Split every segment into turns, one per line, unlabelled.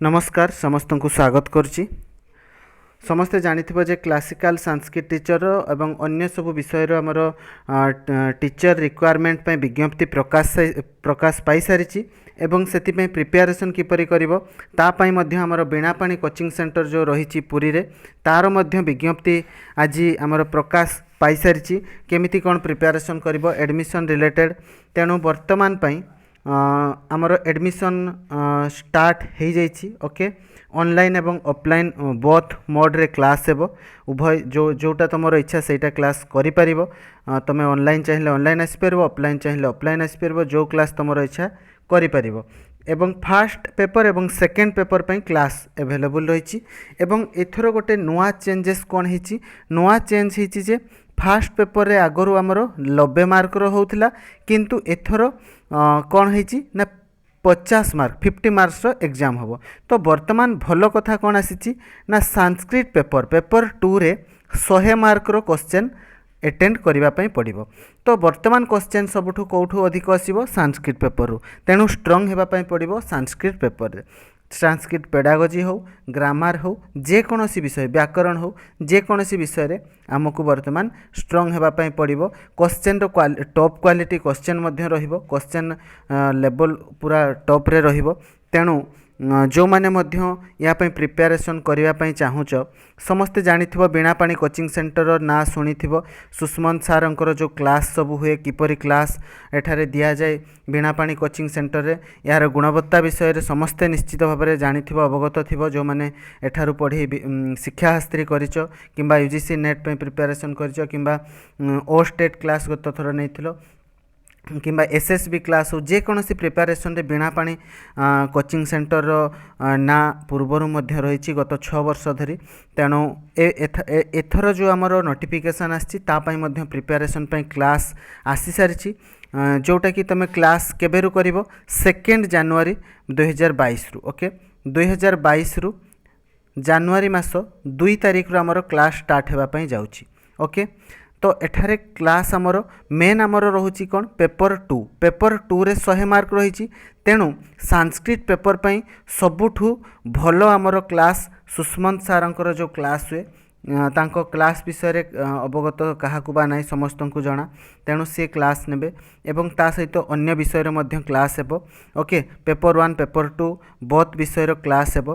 नमस्कार समस्त को स्वागत करुच्ची। समस्ते जानिथिबो जे क्लासिकल संस्कृत टीचर एवं अन्य सब विषय आमर टीचर रिक्वायरमेंट पे विज्ञप्ति प्रकाश पाई सारी एवं सेतिपे प्रिपेरेसन किपरि करिवो तापाई मध्य आमर बीणापाणी कोचिंग सेंटर जो रही पुरी रे तार मध्य विज्ञप्ति आज आमर प्रकाश पाई सारी केमिति कोन प्रिपेरेसन करिवो एडमिशन रिलेटेड। तेणु वर्तमान पई आमर एडमिशन स्टार्ट हो जाइए। ओके, ऑनलाइन एवं ऑफलाइन बोथ मोड रे क्लास हेबो। उभय जोटा तुम इच्छा सेटा क्लास करि परिबो। तुम ऑनलाइन चाहिए ऑनलाइन आसी परिबो, ऑफलाइन चाहिए ऑफलाइन आसी परिबो। जो क्लास तुम इच्छा करि परिबो एवं फास्ट पेपर एवं सेकेंड पेपर पे क्लास अवेलेबल रही। एवं एथर गोटे नुआ चेंजेस कौन होती, नुआ चेंज होती जे फास्ट पेपर रे आगरू आमर 90 मार्क होता किंतु एथर कौन होती ना 50 मार्क 50 मार्क्स एग्जाम हम। तो वर्तमान भल कथा कौन आसी ना संस्कृत पेपर 2 रे 100 मार्क रो क्वेश्चन एटेंड करने पड़ो। तो वर्तमान क्वेश्चन सबुठु कौठु अधिक आसो संस्कृत पेपर रु। तेणु स्ट्रंग होगापाई पड़ो संस्कृत पेपर रे। संस्कृत पेडागोजी हो, ग्रामर हो, जेकोसी विषय व्याकरण हो, जेकोसी विषय रे आमको वर्तमान स्ट्रंग होगापाई पड़ो। क्वेश्चन रो टॉप क्वालिटी क्वेश्चन मध्य रहिबो, क्वेश्चन लेवल पूरा टॉप रे रहिबो। तेणु जो माने मध्य या पई प्रिपेरेसन करने चाहूच समस्ते जानिथिबो बीणापाणी कोचिंग सेंटर ना शुणिथिबो। सुष्मंत सारंकर जो क्लास सब हुए किपरि क्लास एठारे दिया जाए बीणापाणी कोचिंग सेंटर रे यार गुणवत्ता विषय रे समस्ते निश्चित भाव में जानिथिबो, अवगत थिबो। जो माने एठारु पढ़ी शिक्षा शास्त्री करिचो किंबा यूजीसी नेट पे प्रिपेरेसन करिचो किंबा ओ स्टेट क्लास गत थर नैथिलो किंबा एसएसबी क्लास हो, जेकोसी प्रिपेरेसन रे बीणापाणी कोचिंग सेंटर ना पूर्वर मध्य रही गत 6 वर्ष धरी। तेणु एथर जो आमर नोटिफिकेशन आसी मध्य प्रिपेरेसन पे क्लास आसी सारी। जोटा कि तुम क्लास केबेरु करिवो 2 जनवरी 2022 रु। ओके, 2022 रु जनवरी मास 2 तारिख रु आमर क्लास स्टार्ट होगापाई जाउची। ओके, तो एठारे क्लास आमर मेन आमर रोची कौन पेपर 2 रे 100 मार्क रही। तेणु संस्कृत पेपर पई सबुठु भलो आमर क्लास सुष्मंत सारंकर जो क्लास हुए तांको क्लास विषय रे अवगत काहाकू बा नहीं समस्त को जना। तेणु सी क्लास नेबे एवं ता सहित अन्य विषय रे मध्य क्लास हेबो। ओके, पेपर 1 पेपर 2 बोथ विषय रो क्लास हेबो।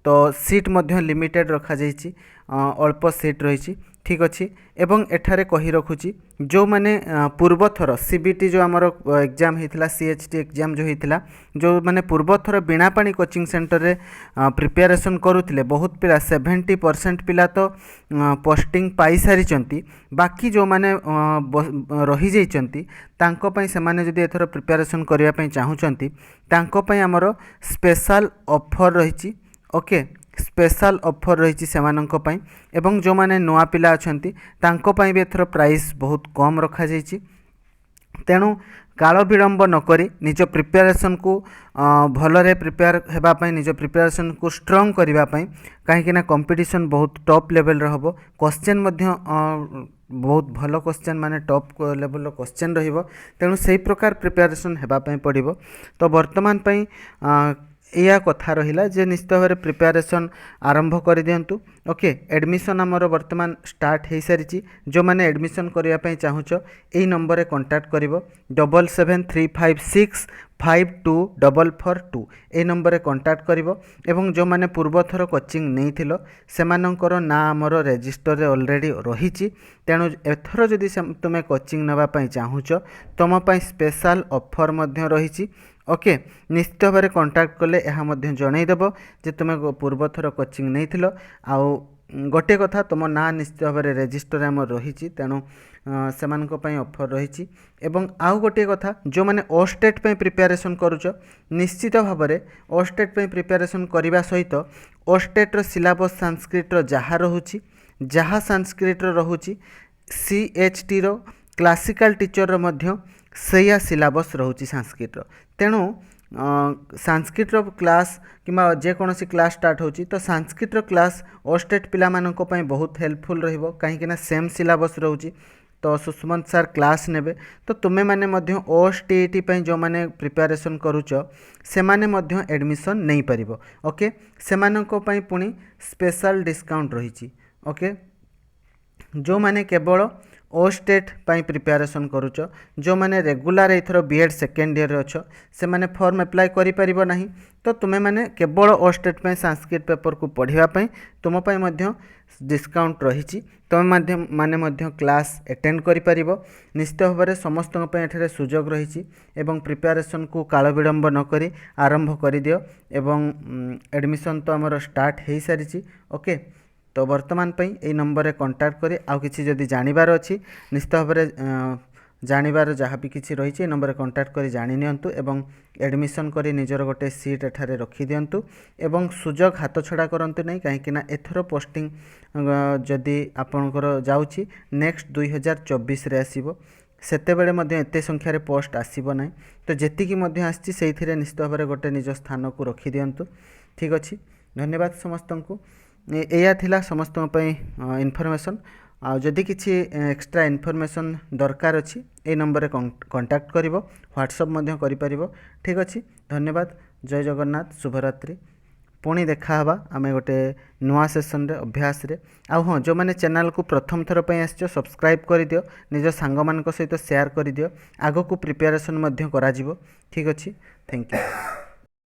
तो सीट मध्य लिमिटेड रखा जाइछि, अल्प सीट रही। ठीक अच्छे। एवं एठारे कही रखुची जो माने पूर्व थर सीबीटी जो आमर एग्जाम होता सीएचटी एग्जाम जो होता जो माने पूर्व थर बीणापाणी कोचिंग सेंटर रे प्रिपेरेसन करुथिले बहुत पिला 70% पिला तो पोस्टिंग पाई सारी। बाकी जो माने रही जाइछंती तांको पई सेमाने जदि एथर प्रिपेरेसन करिया पई चाहुचंती तांको पई आमर स्पेशल ऑफर रही। ओके, स्पेशल ऑफर रही सेमानंको पई एवं जो माने नुआ पिला अछंती तांको पई भी एथर प्राइस बहुत कम रखा जाइछि। तेणु काल विलंब नकरी निज प्रिपेरेसन को भलरे प्रिपेयर हेबा पई निज प्रिपेरेसन को स्ट्रंग करिबा पई काहेकि ना कंपटीशन बहुत टॉप लेवल रहबो। क्वेश्चन मध्य बहुत भलो क्वेश्चन माने टॉप लेवल रो क्वेश्चन रहिबो। तेणु सही प्रकार प्रिपेरेसन हेबा पई पड़िबो। तो वर्तमान पई या कथा रहिला जे निश्चित भाव में प्रिपेरेसन आरंभ कर दिंतु। ओके, एडमिशन आमर वर्तमान स्टार्ट हो सारी। जो मैंने एडमिशन करने चाहूच यही नंबर रे कांटेक्ट करिवो 7735652442 ए नंबर रे कांटेक्ट करिवो। एवं जो मैंने पूर्व थर कोचिंग नहीं थिलो सेमानंकर ना आमर रजिस्टर रे ऑलरेडी रही। तेणु एथर जदि तुम कोचिंग नापी चाहूच तुम स्पेशल ऑफर मध्य रही। ओके, निश्चित भाव में कांटेक्ट कले यह जनईदेव जे तुम पूर्व थर कोचिंग नहीं थिलो। आउ गोटे कथा तुम ना निश्चित भाव में रजिस्टर आम रही। तेणु सेमानक पई ऑफर रही। एवं आउ गोटे कथा जो माने ओ स्टेट पे प्रिपेरेसन करूच निश्चित भाव में ओ स्टेट पे प्रिपेरेसन करने सहित ओ स्टेट रो सिलेबस संस्कृत रो जहाँ रोची जहाँ संस्कृत रो रोची सीएचटी रो क्लासिकल टीचर रो मध्य सैया सिलेबस रोची संस्कृत रो। तेणु संस्कृत रो क्लास किंबा जेकोसी क्लास स्टार्ट होची तो संस्कृत रो क्लास ओ स्टेट पिला माननको पई बहुत हेल्पफुल रहिबो काहेकि ना सेम सिलेबस रोची। तो सुष्मंत सार क्लास नेबे तो तुमे माने मध्य ओएसटीईटी पई जो माने प्रिपरेशन करूच से माने मध्य एडमिशन नहीं परिबो। ओके से मानको पई पुनी स्पेशल डिस्काउंट रही। ओके जो माने केवल ओस्टेट पाई प्रिपरेशन करूच जो माने रेगुलर एथर बीएड सेकेंड ईयर अच्छ से माने फॉर्म अप्लाई करि परिबो नाही तो तुमे माने केवल ओस्टेट पाई संस्कृत पेपर को पढ़िबा पाई तुम पाई मध्य डिस्काउंट रही। तुम माने मध्य क्लास अटेंड करि परिबो। निश्चित भाव में समस्त एठारे सुजोग रही एवं प्रिपरेशन को काल विलंब न करी आरंभ कर दियो एवं एडमिशन तो आमर स्टार्ट हो सारी। ओके तो वर्तमान पई ए नंबर रे कांटेक्ट करी आउ किछि जदि जानिबार अछि निश्चित भाव में जानिबार जहाँ भी किछि रही नंबर रे कांटेक्ट करी जानि नियंतु एवं एडमिशन करी निजर गोटे सीट एठारे रखि दियंतु एवं सुजोग हाथ छड़ा करंतु नहीं कहीं ना एथर पोस्टिंग जदि आपणकर जाउछि नेक्स्ट 2024 रे आसीबो सेतेबेले मध्य एते संख्यार पोस्ट आसीबो नाही तो जेतिकी मध्य आछि सेइथिरे निश्चित भाव में गोटे निज स्थान को रखि दियंतु। ठीक अछि धन्यवाद समस्त को एया थिला समस्त इनफॉरमेशन आ जदि किछि एक्स्ट्रा इनफॉरमेशन दरकार अछि ए नंबर रे कांटेक्ट करिवो व्हाट्सएप मध्य करि परिवो। ठीक अछि धन्यवाद जय जगन्नाथ शुभरात्रि पुणी देखा हवा आमे गोटे नुआ सेशन रे अभ्यास रे आ हाँ जो माने चैनल को प्रथम थर पई आछो सब्सक्राइब कर दियो निज सांग मान सहित शेयर कर दियो आगो को प्रिपरेशन मध्य करा जिवो। ठीक अछि थैंक यू।